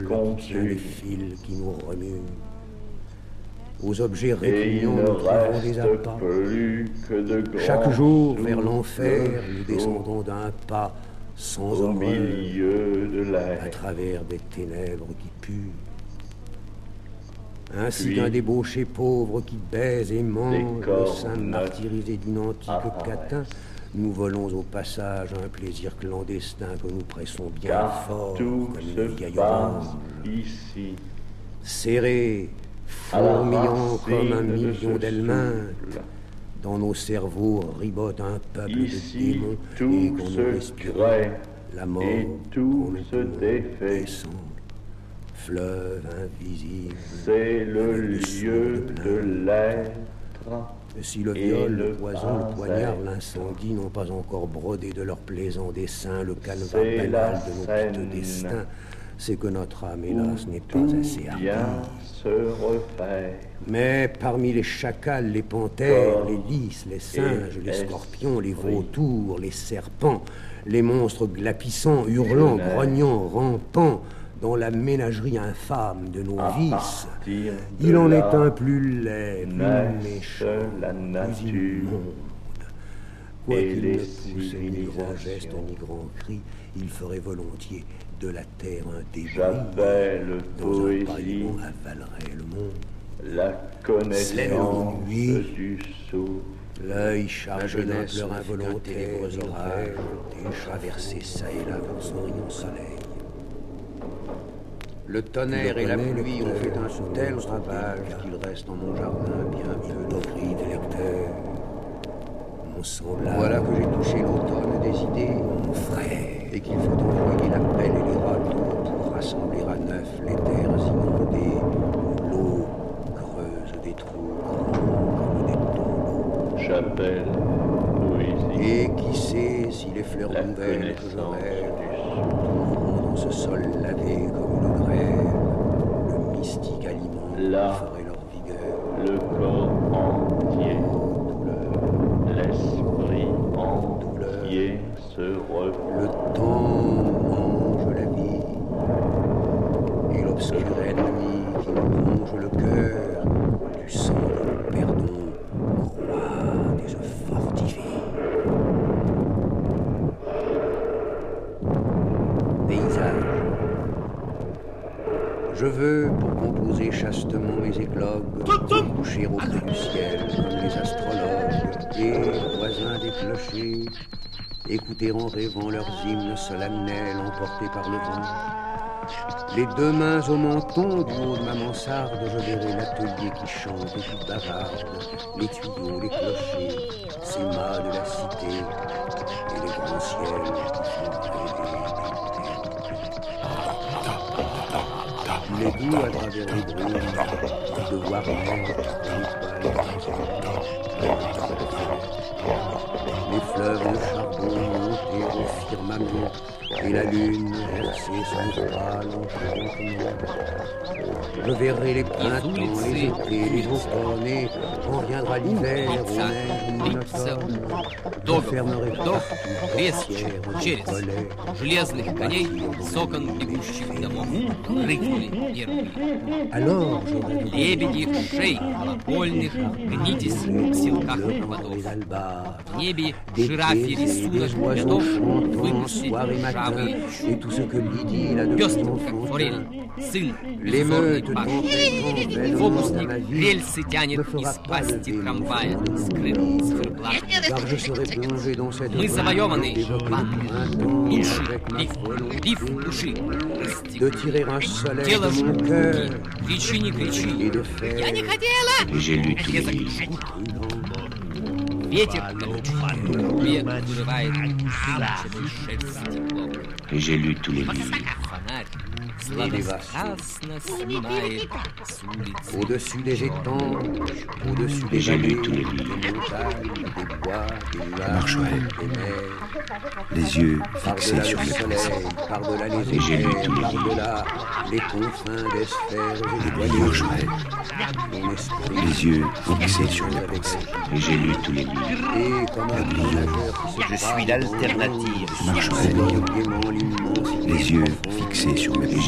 qui tient les fils qui nous remuent. Aux objets répugnants, nous trouvons des appâts. Chaque jour, vers l'enfer, nous descendons d'un pas sans horreur, à travers des ténèbres qui puent. Ainsi qu'un débauché pauvre qui baise et mange le sein martyrisé d'une antique catin, nous volons au passage un plaisir clandestin que nous pressons bien fort comme une vieille orange. Serrés, fourmillant comme un million d'helminthes, dans nos cerveaux ribote un peuple de démons et qu'on nous respire la mort qu'on nous descend. Fleuve invisible, c'est le lieu de l'être. Si le viol, le poison, le poignard, l'incendie n'ont pas encore brodé de leurs plaisants dessins le canevas banal de nos piteux destins, c'est que notre âme, hélas, n'est pas assez hardie. Mais parmi les chacals, les panthères, les lys, les singes, les scorpions, les vautours, les serpents, les monstres glapissants, hurlants, grognants, rampants, dans la ménagerie infâme de nos vices, il en est un plus laid, plus méchant, plus immonde. Quoiqu'il ne pousse ni grand geste ni grand cri, il ferait volontiers de la terre un débris. Dans un paillement avalerait le monde. La connaissance du sceau. L'œil chargé d'un pleur involontaire, rêve, traversé ça et là dans son rayon soleil. Le tonnerre et la pluie ont fait un tel ravage qu'il reste dans mon jardin bien peu de cris des lecteurs. Mon semblable, voilà que j'ai touché l'automne des idées, mon frère, et qu'il faut envoyer la pelle et les râteaux pour rassembler à neuf les terres inondées, où l'eau creuse des trous grands comme des tombeaux. Chapelle, poésie. Et qui sait si les fleurs nouvelles que je rêve trouveront dans ce sol lavé comme une grève le mystique aliment qui ferait leur vigueur. Le corps entier, l'esprit entier se refait. Le temps mange la vie et l'obscur ennemi qui nous ronge le cœur du sang que nous perdons croit des œufs fortifiés. Paysage. Je veux, pour composer chastement mes églogues, coucher au bleu du ciel comme les astrologues et, voisins des clochers, écouter en rêvant leurs hymnes solennels emportés par le vent. Les deux mains au menton du haut de ma mansarde, je verrai l'atelier qui chante et qui bavarde, les tuyaux, les clochers, ces mâts de la cité et les grands ciels qui font rêver. Il est doux à travers les brumes de voir naître les les fleuves de charbon monter au firmament et la lune verser son voile enchantement. Je verrai les printemps, les étés, les automnes et quand viendra l'hiver aux neiges monotones, je fermerai partout portières et volets. Железных коней с окон бегущих домов рыкнули первые. Alors j'aurai Лебеди шей колокольных гнитесь в силках проводов. В небе жирафий рисунок готов выпустить ржавые et tout ce que Lydie l'a de пестрых, как форель, сын беззорной паши. Фокусник рельсы тянет из пасти трамвая, скрыт циферблатом. Мы завоеваны вами. Души, риф души, расстегни. Тело в руки, кричи, не кричи. Я не хотела! Отрезок жгут. Ветер в трубе вырывает сумчатой шерсть стекло. Фонарь сладострастно снимает с улицы. Au-dessus des étangs, au-dessus des vallées, des montagnes, des bois, des nuages, des mers. Les yeux fixés sur le soleil, par-delà les éclairs, par-delà les confins des sphères étoilées. Mon esprit, les yeux fixés sur le pensée. Et j'ai lu tous les livres. et comme un nageur qui se Je suis l'alternative. Les yeux fixés sur le pensée.